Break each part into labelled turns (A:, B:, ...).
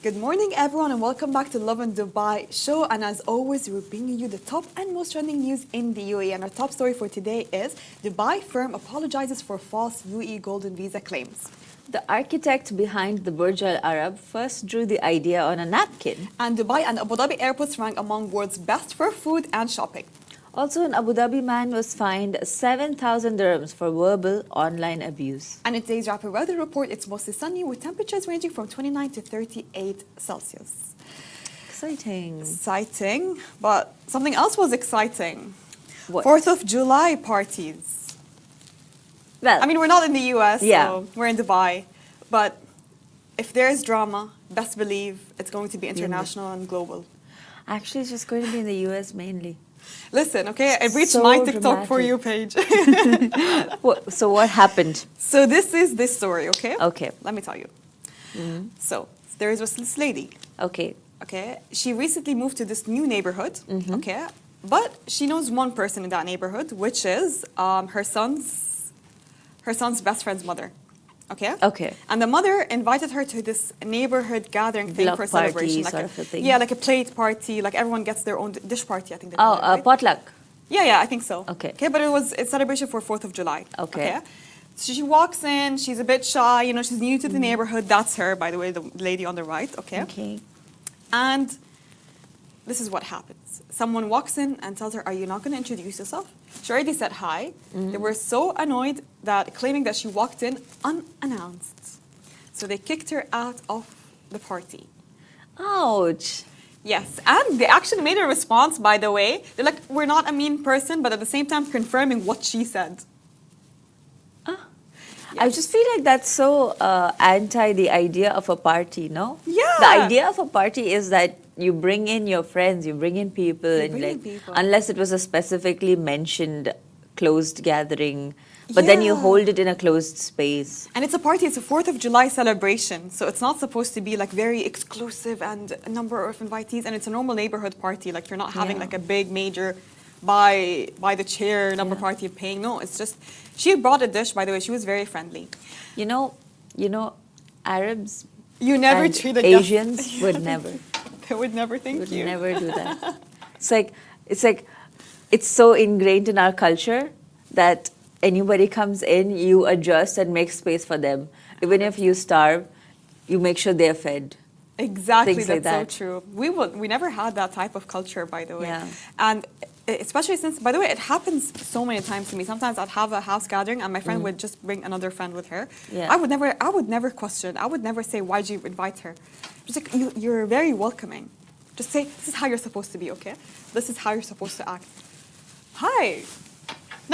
A: Good morning, everyone, and welcome back to Lovin Dubai show. And as always, we're bringing you the top and most trending news in the UAE. And our top story for today is Dubai firm apologizes for false UAE golden visa claims.
B: The architect behind the Burj Al Arab first drew the idea on a napkin.
A: And Dubai and Abu Dhabi airports rank among world's best for food and shopping.
B: Also, an Abu Dhabi man was fined 7,000 dirhams for verbal online abuse.
A: And in today's rapid weather report, it's mostly sunny with temperatures ranging from 29 to 38 Celsius.
B: Exciting.
A: Exciting, but something else was exciting.
B: What?
A: 4th of July parties.
B: Well,
A: I mean, we're not in the US,
B: Yeah.
A: so we're in Dubai. But if there's drama, best believe it's going to be international and global.
B: actually, it's just going to be in the US mainly.
A: Listen, okay, it reached
B: So
A: my TikTok For
B: dramatic.
A: You page.
B: So, what happened?
A: So this is this story, okay?
B: Okay.
A: Let me tell you. So there is this lady,
B: Okay.
A: okay? She recently moved to this new neighborhood, okay? But she knows one person in that neighborhood, which is her son's best friend's mother. Okay.
B: Okay.
A: And the mother invited her to this neighborhood gathering thing
B: Block
A: for
B: party
A: celebration,
B: sort of a thing.
A: Yeah, like a plate party. Like everyone gets their own dish party. I think. They
B: Oh,
A: call it, right?
B: potluck.
A: Yeah, I think so.
B: Okay.
A: Okay, but it's celebration for 4th of July.
B: Okay.
A: So she walks in. She's a bit shy. You know, she's new to the neighborhood. That's her, by the way, the lady on the right. Okay.
B: Okay.
A: And this is what happens. Someone walks in and tells her, "Are you not going to introduce yourself?" She already said hi. They were so annoyed that claiming that she walked in unannounced. So they kicked her out of the party.
B: Ouch.
A: Yes, and they actually made a response, by the way. They're like, "We're not a mean person," but at the same time confirming what she said.
B: I just feel like that's so anti the idea of a party, no?
A: Yeah.
B: The idea of a party is that you bring in your friends, you bring in people, and
A: bring in
B: like
A: people.
B: unless it was a specifically mentioned closed gathering, but then you
A: Yeah.
B: hold it in a closed space.
A: And it's a party, it's a 4th of July celebration. So it's not supposed to be like very exclusive and a number of invitees. And it's a normal neighborhood party. Like you're not having
B: Yeah.
A: like a big major by the chair number party of paying. No, it's just, she brought a dish, by the way. She was very friendly.
B: You know, Arabs
A: You never
B: and
A: treat a guest-
B: Asians would never.
A: They would never thank
B: Would
A: you.
B: never do that. It's so ingrained in our culture that anybody comes in, you adjust and make space for them. Even if you starve, you make sure they're fed.
A: Exactly,
B: Things
A: that's
B: like that.
A: so true. We never had that type of culture, by the way.
B: Yeah.
A: And especially since, by the way, it happens so many times to me. Sometimes I'd have a house gathering and my friend would just bring another friend with her.
B: Yeah.
A: I would never question. I would never say, "Why'd you invite her?" Just like, you're very welcoming. Just say, "This is how you're supposed to be, okay? This is how you're supposed to act." Hi.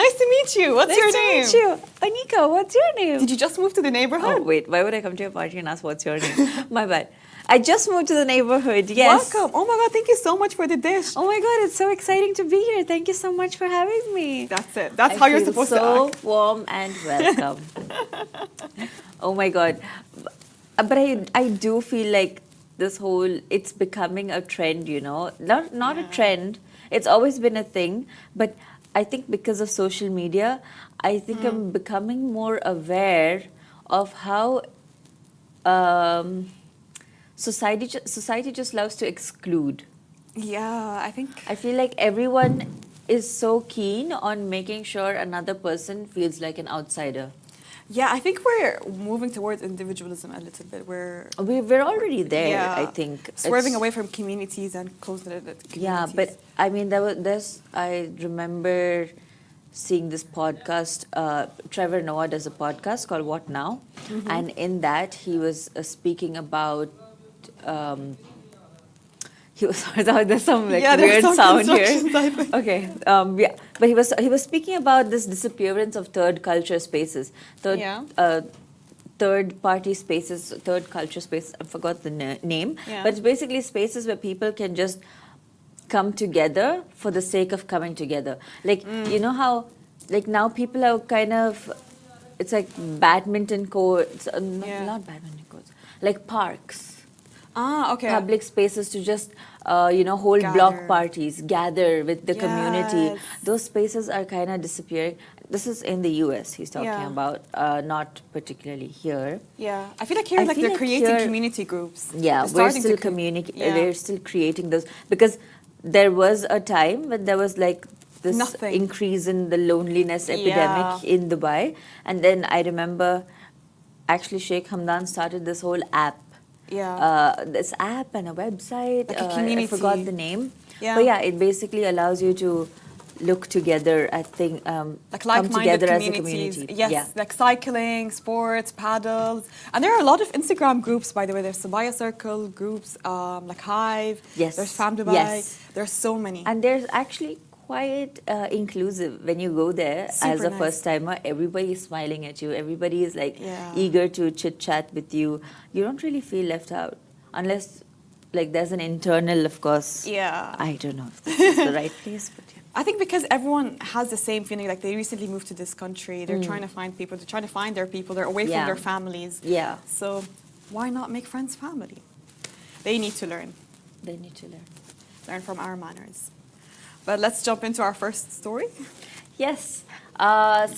A: Nice to meet you. What's your name?
B: Nice to meet you. Anika, what's your name?
A: Did you just move to the neighborhood?
B: Oh, wait, why would I come to your party and ask what's your name? My bad. I just moved to the neighborhood, yes.
A: Welcome. Oh my God, thank you so much for the dish.
B: Oh my God, it's so exciting to be here. Thank you so much for having me.
A: That's it. That's
B: I
A: how you're
B: feel
A: supposed
B: so
A: to act.
B: warm and welcome. Oh my God. But I do feel like this whole, it's becoming a trend, you know. Not a trend. It's always been a thing. But I think because of social media, I think I'm becoming more aware of how society just loves to exclude.
A: Yeah, I think.
B: I feel like everyone is so keen on making sure another person feels like an outsider.
A: Yeah, I think we're moving towards individualism a little bit.
B: We're already there,
A: yeah,
B: I think.
A: swerving
B: It's-
A: away from communities and close-knit communities.
B: Yeah, but I mean, I remember seeing this podcast. Trevor Noah does a podcast called What Now? And in that, he was speaking about. There's some like
A: Yeah, there's
B: weird
A: some
B: sound here.
A: construction type.
B: Okay, yeah, but he was speaking about this disappearance of third culture spaces, third party spaces, third culture spaces. I forgot the name,
A: Yeah.
B: but it's basically spaces where people can just come together for the sake of coming together. Like you know how, like now people are kind of, it's like badminton courts,
A: Yeah.
B: not badminton courts, like parks.
A: Okay.
B: Public spaces to just hold
A: Gather.
B: block parties, gather with the community.
A: Yes.
B: Those spaces are kind of disappearing. this is in the US he's talking
A: Yeah.
B: about, not particularly here.
A: Yeah, I feel like here,
B: I
A: like
B: feel
A: they're
B: like
A: creating
B: here-
A: community groups.
B: Yeah,
A: They're
B: we're
A: starting
B: still
A: to yeah.
B: we're still creating those, because there was a time when there was like this
A: Nothing.
B: increase in the loneliness
A: Yeah.
B: epidemic in Dubai, and then I remember actually Sheikh Hamdan started this whole app.
A: Yeah.
B: This app and a website.
A: Like a
B: I forgot
A: community.
B: the name.
A: Yeah.
B: But yeah, it basically allows you to look together. I think
A: Like
B: come
A: like-minded
B: together as a
A: communities.
B: community.
A: Yes,
B: Yeah.
A: like cycling, sports, paddles. And there are a lot of Instagram groups, by the way. There's Sabaya Circle groups, like Hive.
B: Yes.
A: There's Fam Dubai.
B: Yes.
A: There's so many.
B: And there's actually quite inclusive when you go there as
A: Super
B: a
A: nice.
B: first timer. Everybody is smiling at you. Everybody is like
A: Yeah.
B: eager to chit chat with you. You don't really feel left out unless like there's an internal, of course.
A: Yeah.
B: I don't know if this is the right place, but yeah.
A: I think because everyone has the same feeling, like they recently moved to this country, they're trying to find people, they're trying to find their people, they're away
B: Yeah.
A: from their families.
B: Yeah.
A: So why not make friends family? They need to learn
B: They need to learn.
A: from our manners. But let's jump into our first story.
B: Yes.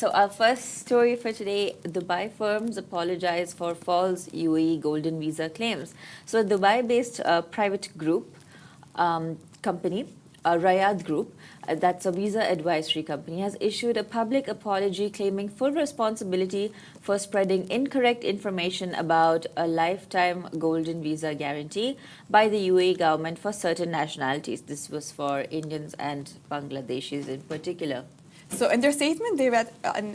B: So our first story for today, Dubai firms apologize for false UAE golden visa claims. So a Dubai-based private group company, Rayad Group, that's a visa advisory company, has issued a public apology claiming full responsibility for spreading incorrect information about a lifetime golden visa guarantee by the UAE government for certain nationalities. This was for Indians and Bangladeshis in particular.
A: So in their statement, they read,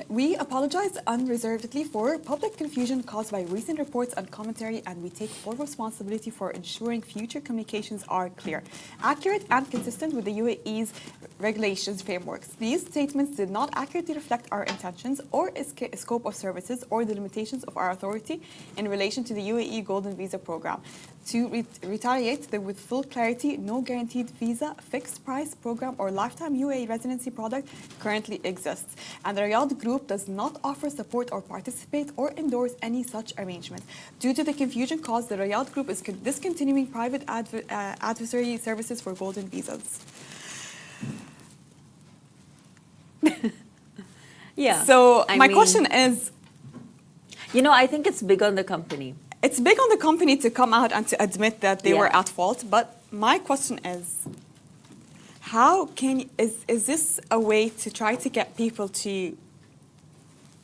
A: we apologize unreservedly for public confusion caused by recent reports and commentary, and we take full responsibility for ensuring future communications are clear, accurate, and consistent with the UAE's regulations frameworks. These statements did not accurately reflect our intentions or scope of services or the limitations of our authority in relation to the UAE Golden Visa Program. To retaliate with full clarity, no guaranteed visa, fixed price program, or lifetime UAE residency product currently exists, and the Riyadh Group does not offer support or participate or endorse any such arrangement. Due to the confusion caused, the Riyadh Group is discontinuing private advisory services for golden visas.
B: Yeah.
A: So
B: I
A: my
B: mean,
A: question is,
B: you know, I think it's big on the company.
A: it's big on the company to come out and to admit that they
B: Yeah.
A: were at fault, but my question is, how can is this a way to try to get people to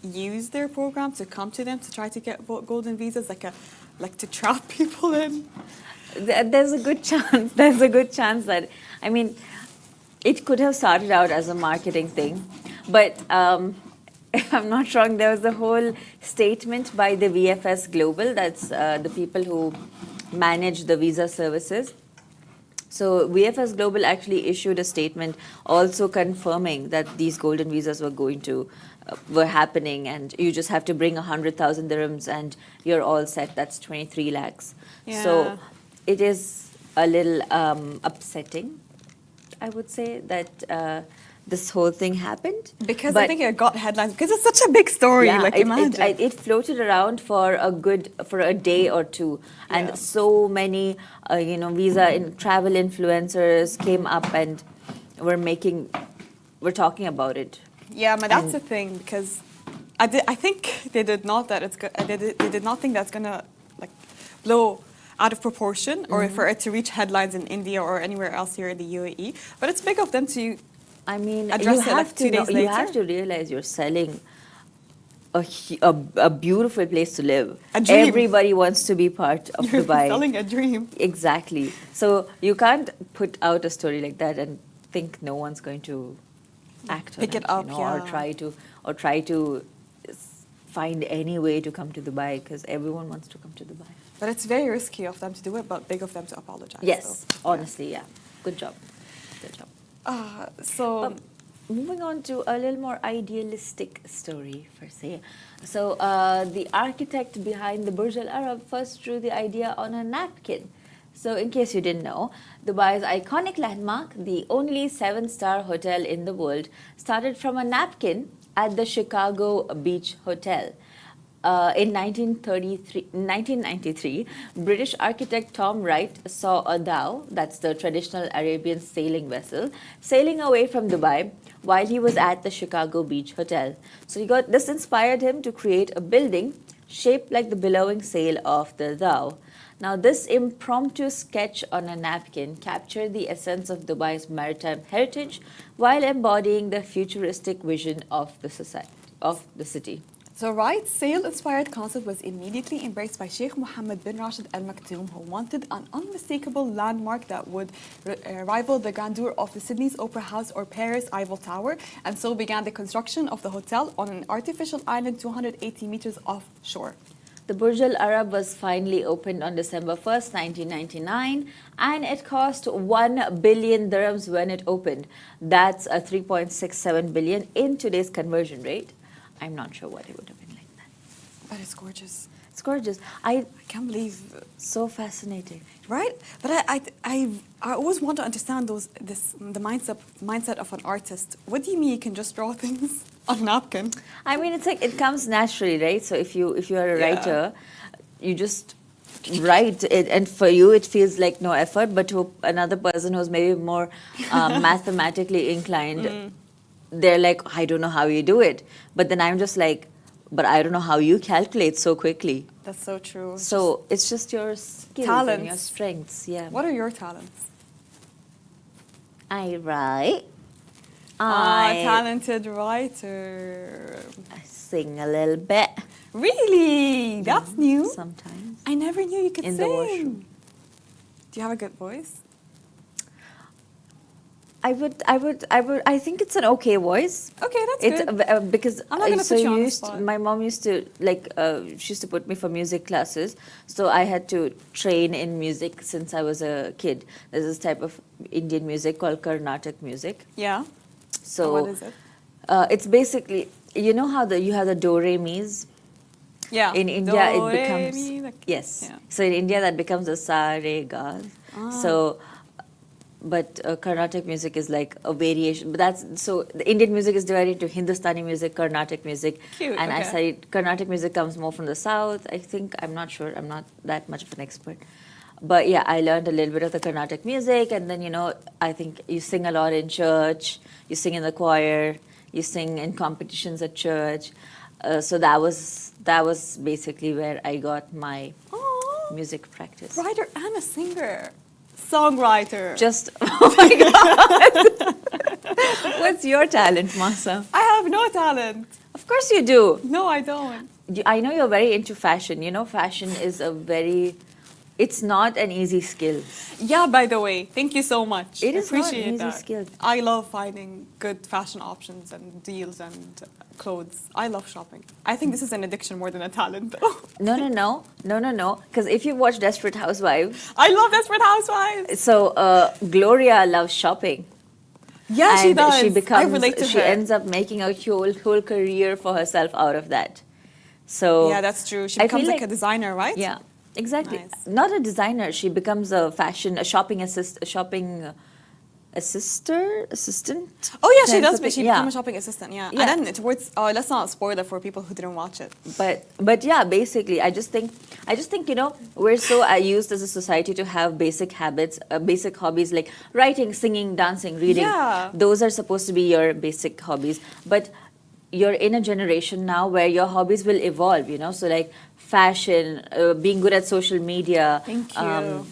A: use their program, to come to them, to try to get golden visas, like to trap people in?
B: There's a good chance. There's a good chance that, I mean, it could have started out as a marketing thing, but if I'm not wrong, there was a whole statement by the VFS Global, that's the people who manage the visa services. So VFS Global actually issued a statement also confirming that these golden visas were happening, and you just have to bring 100,000 dirhams and you're all set. That's 23 lakhs.
A: Yeah.
B: So it is a little upsetting, I would say, that this whole thing happened.
A: Because
B: But
A: I think it got headlines because it's such a big story.
B: yeah,
A: like imagine.
B: it floated around for a day or two, and
A: Yeah.
B: so many visa and travel influencers came up and were talking about it.
A: Yeah, but that's the thing, because I think they did not they did not think that's gonna like blow out of proportion, or for it to reach headlines in India or anywhere else here in the UAE. But it's big of them to.
B: I mean,
A: Address
B: you
A: it,
B: have
A: like,
B: to
A: 2 days
B: you
A: later.
B: have to realize you're selling a beautiful place to live.
A: A dream.
B: Everybody wants to be part of
A: You're
B: Dubai.
A: selling a dream.
B: Exactly. So you can't put out a story like that and think no one's going to act on
A: Pick it up,
B: or
A: yeah.
B: try to find any way to come to Dubai, because everyone wants to come to Dubai.
A: But it's very risky of them to do it, but big of them to apologize.
B: Yes,
A: so,
B: honestly, yeah. Good job. Good job.
A: So
B: Moving on to a little more idealistic story, per se. So, the architect behind the Burj Al Arab first drew the idea on a napkin. So, in case you didn't know, Dubai's iconic landmark, the only 7-star hotel in the world, started from a napkin at the Chicago Beach Hotel. In 1993, British architect Tom Wright saw a dhow, that's the traditional Arabian sailing vessel, sailing away from Dubai while he was at the Chicago Beach Hotel. So this inspired him to create a building shaped like the billowing sail of the dhow. Now, this impromptu sketch on a napkin captured the essence of Dubai's maritime heritage while embodying the futuristic vision of the city.
A: So Wright's sail-inspired concept was immediately embraced by Sheikh Mohammed bin Rashid Al Maktoum, who wanted an unmistakable landmark that would rival the grandeur of the Sydney's Opera House or Paris Eiffel Tower, and so began the construction of the hotel on an artificial island 280 meters offshore.
B: The Burj Al Arab was finally opened on December 1st, 1999, and it cost 1 billion dirhams when it opened. That's a 3.67 billion in today's conversion rate. I'm not sure what it would have been like that.
A: But it's gorgeous.
B: It's gorgeous. I
A: can't believe.
B: So fascinating.
A: Right? But I always want to understand the mindset of an artist. What do you mean you can just draw things on a napkin?
B: I mean, it's like it comes naturally, right? So if you are a writer, you just write it, and for you it feels like no effort, but to another person who's maybe more mathematically inclined, they're like, I don't know how you do it. But then I'm just like, but I don't know how you calculate so quickly.
A: That's so true.
B: So it's just your skills
A: talents.
B: And your strengths. Yeah.
A: What are your talents?
B: I write.
A: Talented writer.
B: I sing a little bit.
A: Really? That's new.
B: Sometimes.
A: I never knew you could
B: in
A: sing.
B: The washroom.
A: Do you have a good voice?
B: I think it's an okay voice.
A: Okay, that's good.
B: Because
A: I'm not gonna put you on the spot.
B: My mom used to she used to put me for music classes, so I had to train in music since I was a kid. There's this type of Indian music called Carnatic music.
A: Yeah.
B: So
A: what is it?
B: It's basically, you know how you have the do re mi's.
A: Yeah.
B: In India,
A: do,
B: it becomes
A: re, mi,
B: yes.
A: Yeah.
B: So in India, that becomes a sa re ga. So. But Carnatic music is like a variation. But the Indian music is divided into Hindustani music, Carnatic music.
A: Cute,
B: and
A: okay.
B: I studied Carnatic music comes more from the south. I think, I'm not sure. I'm not that much of an expert. But yeah, I learned a little bit of the Carnatic music. And then, I think you sing a lot in church. You sing in the choir. You sing in competitions at church. So that was basically where I got my music practice.
A: Writer and a singer. Songwriter.
B: Just, oh my God. What's your talent, Masa?
A: I have no talent.
B: Of course you do.
A: No, I don't.
B: I know you're very into fashion. Fashion is it's not an easy skill.
A: Yeah, by the way, thank you so much.
B: It is not an
A: Appreciate
B: easy
A: that.
B: skill.
A: I love finding good fashion options and deals and clothes. I love shopping. I think this is an addiction more than a talent, though.
B: No. Because if you watch Desperate Housewives.
A: I love Desperate Housewives.
B: So Gloria loves shopping.
A: Yeah, she does.
B: I
A: relate to
B: she
A: her.
B: ends up making a whole career for herself out of that. So
A: yeah, that's true. She becomes like a designer, right?
B: Yeah, exactly.
A: Nice.
B: Not a designer. She becomes a shopping assistant.
A: Oh yeah, she
B: kind
A: does.
B: of
A: But she
B: thing.
A: becomes a shopping assistant. Yeah.
B: Yeah.
A: And then towards. Oh, let's not spoil it for people who didn't watch it.
B: But yeah, basically, I just think we're so used as a society to have basic habits, basic hobbies like writing, singing, dancing, reading.
A: Yeah.
B: Those are supposed to be your basic hobbies, but you're in a generation now where your hobbies will evolve. So like fashion, being good at social media.
A: Thank you.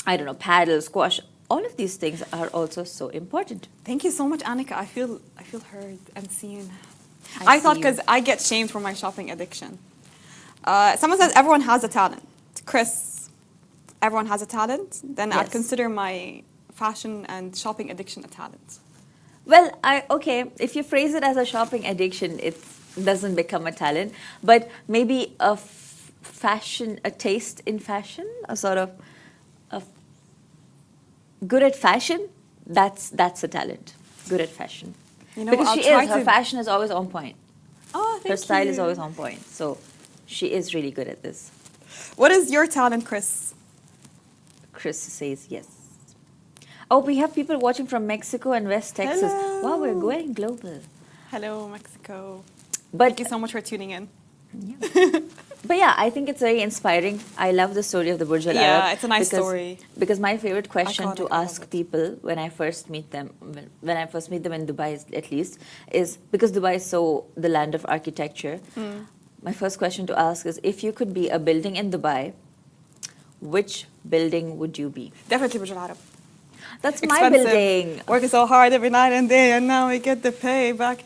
B: I don't know, paddle, squash. All of these things are also so important.
A: Thank you so much, Annika. I feel heard and seen. I thought because I get shamed for my shopping addiction. Someone says everyone has a talent. Chris, everyone has a talent. Then I'd consider my fashion and shopping addiction a talent.
B: Well, if you phrase it as a shopping addiction, it doesn't become a talent. But maybe a taste in fashion, a sort of good at fashion, that's a talent. Good at fashion. Because her fashion is always on point.
A: Oh, thank you.
B: Her style is always on point. So she is really good at this.
A: What is your talent, Chris?
B: Chris says yes. Oh, we have people watching from Mexico and West Texas.
A: Hello.
B: Wow, we're going global.
A: Hello, Mexico.
B: But
A: Thank you so much for tuning in.
B: Yeah. But yeah, I think it's very inspiring. I love the story of the Burj Al Arab.
A: Yeah, it's a nice story.
B: Because my favorite question
A: Iconic,
B: to
A: I love
B: ask
A: it.
B: people when I first meet them, when I first meet them in Dubai, at least, is because Dubai is so the land of architecture. My first question to ask is, if you could be a building in Dubai, which building would you be?
A: Definitely Burj Al Arab.
B: That's my
A: Expensive.
B: building.
A: Working so hard every night and day, and now we get the payback.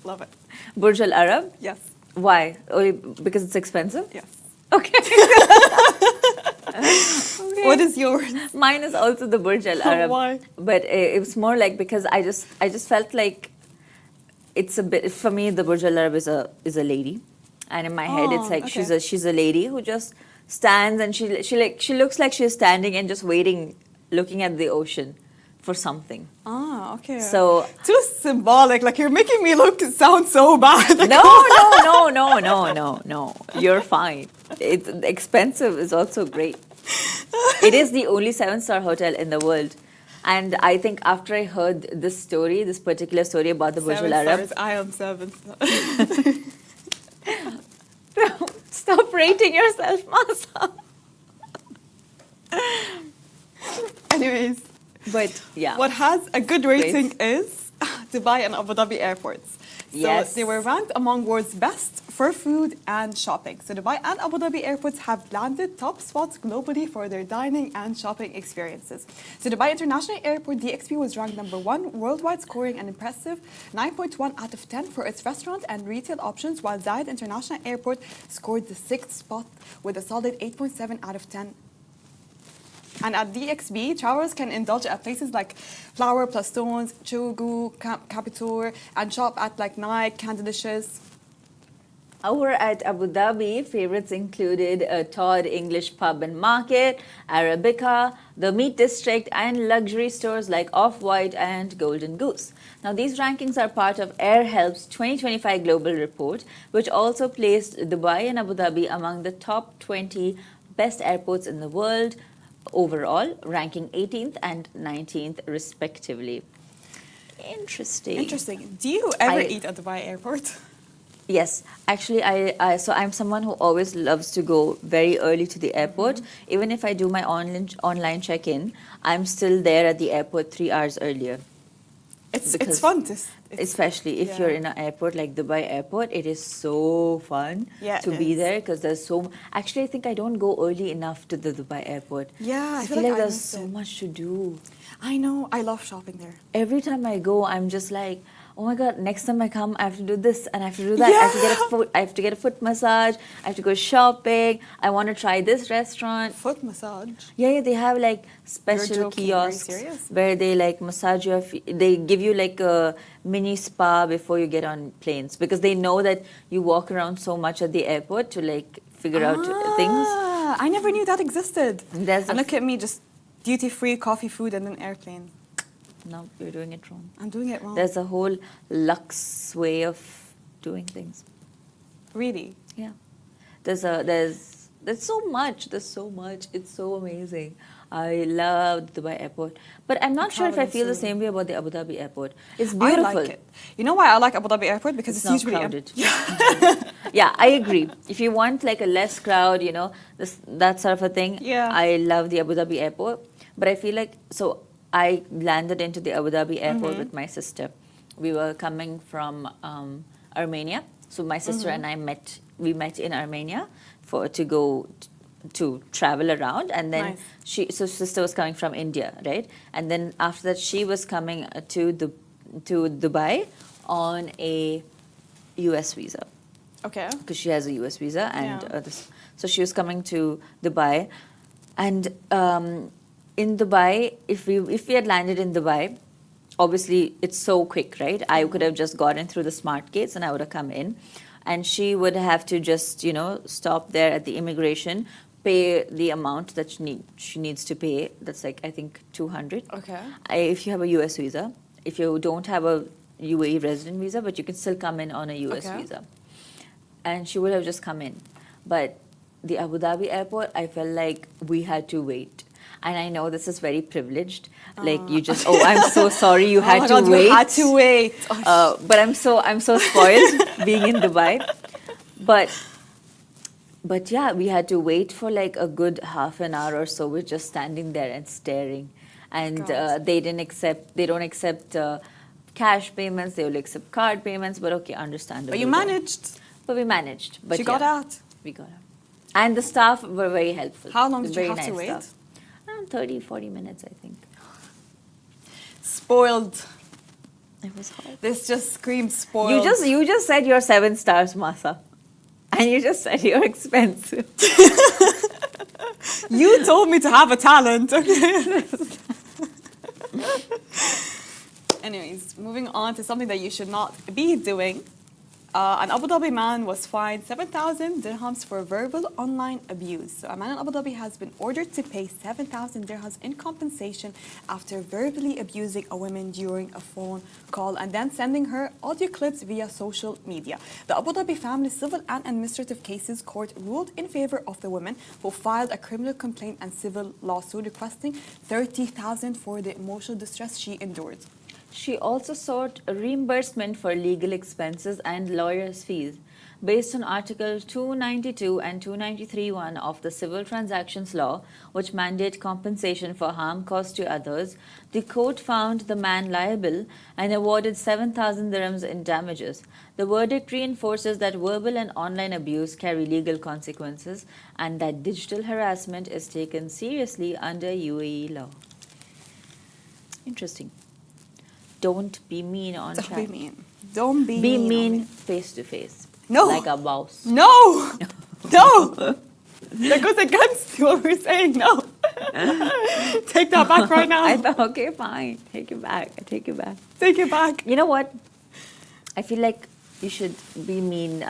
A: Love it.
B: Burj Al Arab.
A: Yes.
B: Why? Only because it's expensive?
A: Yes.
B: Okay.
A: What is yours?
B: Mine is also the Burj Al Arab.
A: Why?
B: But it was more like because I just felt like it's a bit for me. The Burj Al Arab is a lady, and in my head it's like
A: okay.
B: she's a lady who just stands and she looks like she's standing and just waiting, looking at the ocean for something.
A: Ah, okay.
B: So
A: too symbolic. Like you're making me sound so bad. Like,
B: no. You're fine. It's expensive is also great. It is the only 7-star hotel in the world. And I think after I heard this particular story about the Burj Al
A: 7
B: Arab,
A: stars. I am 7.
B: stop rating yourself, Masa.
A: Anyways,
B: But yeah,
A: what has a good rating is Dubai and Abu Dhabi airports. So
B: Yes.
A: they were ranked among world's best for food and shopping. So Dubai and Abu Dhabi airports have landed top spots globally for their dining and shopping experiences. So Dubai International Airport DXB was ranked #1 worldwide, scoring an impressive 9.1 out of 10 for its restaurant and retail options, while Zayed International Airport scored the 6th spot with a solid 8.7 out of 10. And at DXB, travelers can indulge at places like Flower Plus Stones, Chogu, Capitur, and shop at like Nike, Candelicious.
B: over at Abu Dhabi, favorites included Todd English Pub and Market, Arabica, the Meat District, and luxury stores like Off-White and Golden Goose. Now, these rankings are part of AirHelp's 2025 Global Report, which also placed Dubai and Abu Dhabi among the top 20 best airports in the world overall, ranking 18th and 19th respectively. Interesting.
A: Interesting. Do you ever
B: I-
A: eat at Dubai airport?
B: Yes, actually, so I'm someone who always loves to go very early to the airport. Even if I do my online check-in, I'm still there at the airport 3 hours earlier.
A: It's
B: Because-
A: fun to...
B: Especially if
A: Yeah.
B: you're in an airport like Dubai airport, it is so fun
A: Yeah,
B: to
A: it
B: be
A: is.
B: there because there's so. Actually, I think I don't go early enough to the Dubai airport.
A: Yeah,
B: I feel like there's
A: missed
B: so
A: it.
B: much to do.
A: I know. I love shopping there.
B: Every time I go, I'm just like, oh my god! Next time I come, I have to do this and I have to do that. I have to get a foot. I have to get a foot massage. I have to go shopping. I want to try this restaurant.
A: Foot massage.
B: Yeah, they have like special
A: joking. Are you
B: kiosks
A: serious?
B: where they like massage your feet. They give you like a mini spa before you get on planes because they know that you walk around so much at the airport to like figure out things.
A: Ah, I never knew that existed.
B: There's
A: And
B: a
A: look at me, just duty-free, coffee, food, and an airplane.
B: No, you're doing it wrong.
A: I'm doing it wrong.
B: There's a whole luxe way of doing things.
A: Really?
B: Yeah, there's so much. There's so much. It's so amazing. I love the Dubai airport, but I'm not sure if I
A: traveling
B: feel the
A: soon.
B: same way about the Abu Dhabi airport. It's
A: I
B: beautiful.
A: like it. You know why I like Abu Dhabi airport? Because it's,
B: Not
A: usually
B: crowded. Yeah, I agree. If you want like a less crowd, that sort of a thing.
A: Yeah.
B: I love the Abu Dhabi airport, but I feel like I landed into the Abu Dhabi airport with my sister. We were coming from Armenia, so my sister and I met. We met in Armenia to travel around, and then
A: Nice.
B: sister was coming from India, right? And then after that, she was coming to Dubai on a US visa
A: Okay.
B: because she has a US visa, and
A: Yeah.
B: so she was coming to Dubai, and in Dubai, if we had landed in Dubai, obviously it's so quick, right? I could have just gotten through the smart gates and I would have come in, and she would have to just stop there at the immigration, pay the amount that she needs to pay. That's like I think 200.
A: Okay.
B: If you have a US visa, if you don't have a UAE resident visa, but you can still come in on a US
A: Okay.
B: visa. And she would have just come in. But the Abu Dhabi airport, I felt like we had to wait. And I know this is very privileged. Like you just, I'm so sorry you had
A: Oh my
B: to
A: God,
B: wait.
A: You had to wait. Oh,
B: But I'm so spoiled being in Dubai. But But yeah, we had to wait for like a good half an hour or so. We're just standing there and staring. And
A: God.
B: they don't accept cash payments. They will accept card payments. But okay, understandable.
A: But you
B: there.
A: managed.
B: But we managed. But
A: She got
B: yeah,
A: out.
B: we got out. And the staff were very helpful.
A: How long did you
B: Very
A: have
B: nice
A: to wait?
B: staff. Around 30, 40 minutes, I think.
A: Spoiled.
B: It was hard.
A: This just screams spoiled.
B: You just said you're 7 stars, Masa. And you just said you're expensive.
A: You told me to have a talent. Okay. Anyways, moving on to something that you should not be doing. An Abu Dhabi man was fined 7,000 dirhams for verbal online abuse. So a man in Abu Dhabi has been ordered to pay 7,000 dirhams in compensation after verbally abusing a woman during a phone call and then sending her audio clips via social media. The Abu Dhabi Family Civil and Administrative Cases Court ruled in favor of the woman who filed a criminal complaint and civil lawsuit requesting 30,000 for the emotional distress she endured.
B: She also sought a reimbursement for legal expenses and lawyers' fees. Based on Article 292 and 293(1) of the Civil Transactions Law, which mandate compensation for harm caused to others, the court found the man liable and awarded 7,000 dirhams in damages. The verdict reinforces that verbal and online abuse carry legal consequences and that digital harassment is taken seriously under UAE law. Interesting. Don't be mean on chat.
A: Don't be mean. Don't be
B: Be
A: mean.
B: mean face to face.
A: No.
B: Like a boss.
A: No. No. That goes against what we're saying. No. Take that back right now.
B: I thought, okay, fine. Take it back. I take it back.
A: Take it back.
B: You know what? I feel like you should be mean.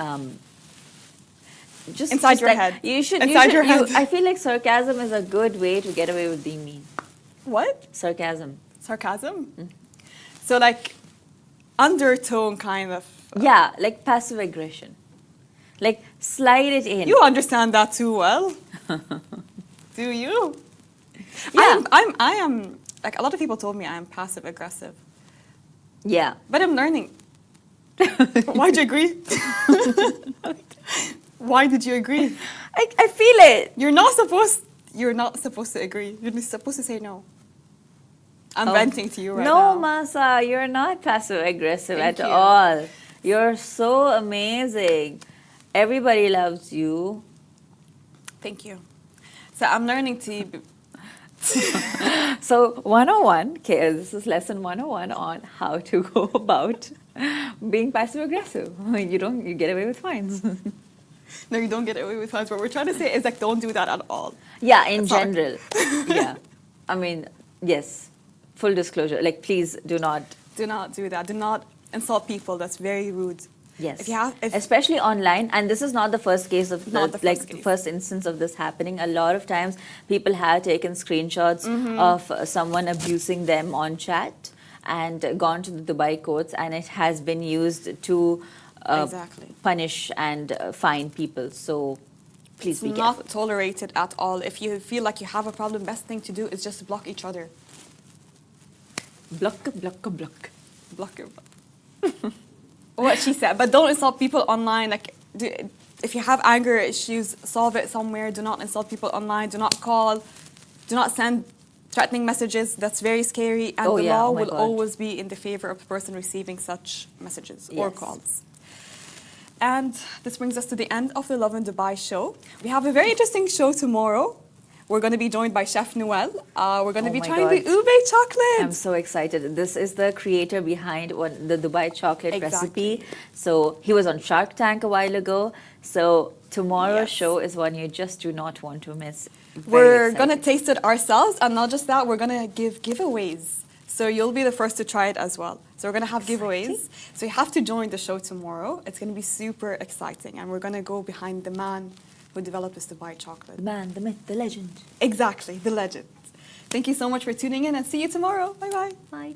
B: Just
A: Inside your
B: like,
A: head.
B: You should.
A: Inside your head.
B: I feel like sarcasm is a good way to get away with being mean.
A: What?
B: Sarcasm.
A: Sarcasm? So like undertone kind of.
B: Yeah, like passive aggression. Like slide it in.
A: You understand that too well. Do you?
B: Yeah.
A: I am like a lot of people told me I am passive aggressive.
B: Yeah.
A: But I'm learning. Why'd you agree? Why did you agree?
B: I feel it.
A: You're not supposed to agree. You're supposed to say no. I'm venting to you right
B: now.
A: now.
B: No, Masa, you're not passive aggressive
A: Thank
B: at
A: you.
B: all. You're so amazing. Everybody loves you.
A: Thank you. So I'm learning to.
B: So 101, okay, this is lesson 101 on how to go about being passive aggressive. You get away with fines.
A: No, you don't get away with fines. What we're trying to say is like don't do that at all.
B: Yeah, in
A: That's not-
B: general. Yeah. I mean, yes. Full disclosure. Like, please do not.
A: Do not do that. Do not insult people. That's very rude.
B: Yes.
A: If
B: Especially online, and this is not the first case of
A: Not the first
B: the
A: case.
B: first instance of this happening. A lot of times, people have taken screenshots of someone abusing them on chat and gone to the Dubai courts, and it has been used to
A: Exactly.
B: punish and fine people. So please
A: it's
B: be careful.
A: not tolerated at all. If you feel like you have a problem, best thing to do is just block each other.
B: Block, block, block.
A: Block your. What she said, but don't insult people online. Like, if you have anger issues, solve it somewhere. Do not insult people online. Do not call. Do not send threatening messages. That's very scary. And
B: Oh,
A: the
B: yeah.
A: law
B: Oh, my
A: will
B: God.
A: always be in the favor of the person receiving such messages or
B: Yes.
A: calls. And this brings us to the end of the Lovin Dubai show. We have a very interesting show tomorrow. We're going to be joined by Chef Noel. We're going to
B: Oh
A: be
B: my
A: trying the
B: God.
A: ube chocolate.
B: I'm so excited. This is the creator behind the Dubai chocolate
A: Exactly.
B: recipe. So he was on Shark Tank a while ago. So tomorrow's
A: Yes.
B: show is one you just do not want to miss. Very
A: We're
B: excited.
A: going to taste it ourselves, and not just that, we're going to give giveaways. So you'll be the first to try it as well. So we're going to have giveaways. So you have to join the show tomorrow. It's going to be super exciting, and we're going to go behind the man who developed this Dubai chocolate.
B: The man, the myth, the legend.
A: Exactly, the legend. Thank you so much for tuning in, and see you tomorrow. Bye-bye.
B: Bye.